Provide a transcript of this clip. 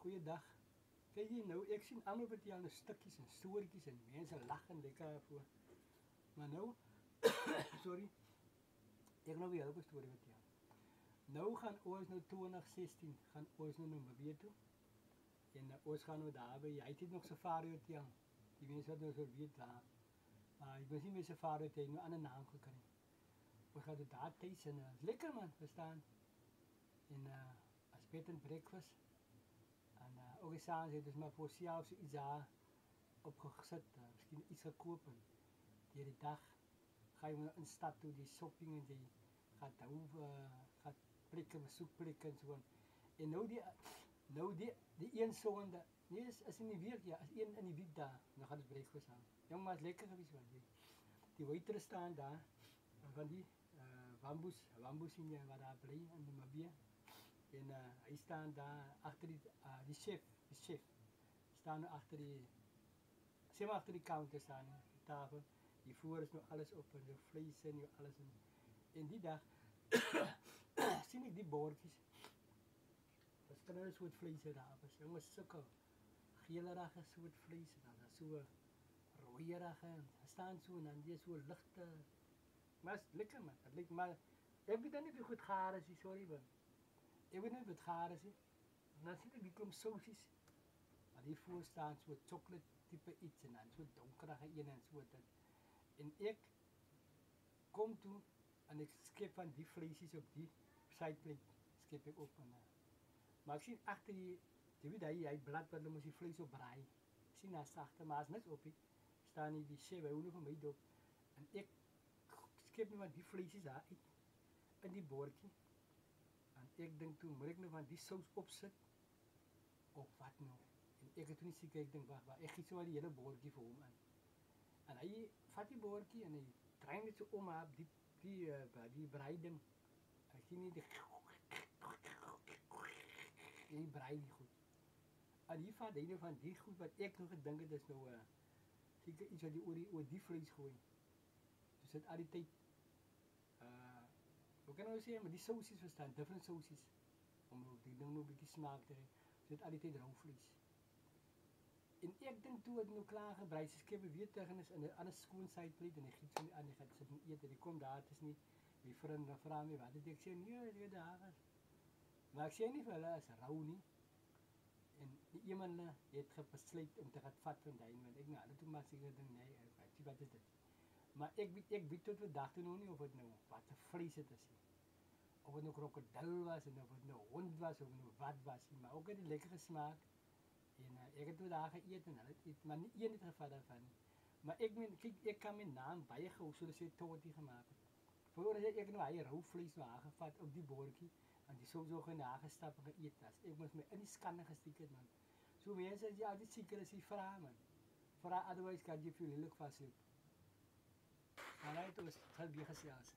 Goeiedag. Kyk hier nou, ek sien almal vertel nou stukkies en stories en mense lag en lekker daarvoor. Maar nou, sorry, ek nou weer 'n storie vertel. Nou gaan ons nou 2016 gaan ons nou Namibië toe. En ons gaan nou daar by, hy het nog safari hotel. Die mense wat nou so weet daar. Ek was nie meer safari hotel, nou 'n ander naam gekry. Ons gaan daar tuis en lekker man, verstaan. En as bed and breakfast. En ook eens aan het dus maar voor zelfs iets daar opgezet, misschien iets gekocht. Die dag ga je in de stad toe, die shopping en die gaat daar gaat plekken, bezoekplekken en zo. En nou die een zoon, nee, is in die week, ja, is één in die week daar, dan gaat het breakfast aan. Jong, maar het is lekker geweest, man. Die waiters staan daar, van die bamboes in je, waar daar blij in de Namibië. En hij staat daar achter die chef staan achter zeg maar achter die counter staan, die tafel. Die voer is nu alles op en de vlees en alles. En die dag zie ik die bordjes. Dat is kan een soort vlees daar. Jongens, zulke geelerige soort vlees. Dan zo rooierige. Er staan zo en dan die zo lichte. Maar het is lekker man. Het lijkt maar, ik weet dan niet hoe goed gaar is, sorry man. Ik weet niet of het gaar is. Dan zie ik die klomp sausjes. Maar die voor staan zo'n chocolate type iets en dan zo'n donkerige een en zo. En ik kom toe en ik skip van die vleesjes op die sideplate. Skip ik op. Maar ik zie achter die weet hij blad wat moest die vlees op braai. Ik zie naast achter, maar als niks op is, staan die chef, hij hoort van mij op. En ik skip me van die vleesjes daar uit. En die bordje. En ik denk toen, moet ik nog van die saus opzetten? Of wat nou? En ik heb toen niet zeker, ik denk, wacht, ik giet zo maar die hele bordje voor hem aan. En hij vat die bordje en hij draait het zo om op die breiding. En ik zie niet die braai niet goed. En hij vat een van die goed, wat ik nog gedacht heb, dat is nou zeker iets wat die oor die vlees gooien. Dus het al die tijd, hoe kan ik nou zeggen, maar die sausjes verstaan, different sausjes. Om die ding nog een beetje smaak te geven. Dus het al die tijd rauw vlees. En ik denk toen het nou klaar gebreid is, ik heb weer tegen is aan een schoon sideplate en ik giet zo aan, die gaat zitten eten, die komt daar, het is niet, mijn vriend vraagt me wat, ik zeg, nee, die daar is. Maar ik zeg niet veel, het is rauw niet. En iemand heeft besluit om te gaan vatten van die, want ik, nou, dat maak ik dan, nee, wat is dit? Maar ik weet tot we dachten nog niet of het nou, wat de vlees het is. Of het nou krokodil was, en of het nou hond was, of het nou wat was, maar ook het lekkere smaak. En ik heb toen daar gegeten, maar niet één niet gevat daarvan. Maar ik kan mijn naam bijgehouden, zodat ze het tot gemaakt. Voordat ik nou hier rauw vlees aangevat op die bordje, en die zo gaan nagestapt en gegeten. Ik moest me in die scanner gestikken, man. Zo mensen, ja, dit zeker is die vraag, man. Vraag, otherwise kan je veel lelijk vastlopen. Maar hij het was, het zal weer gezellig.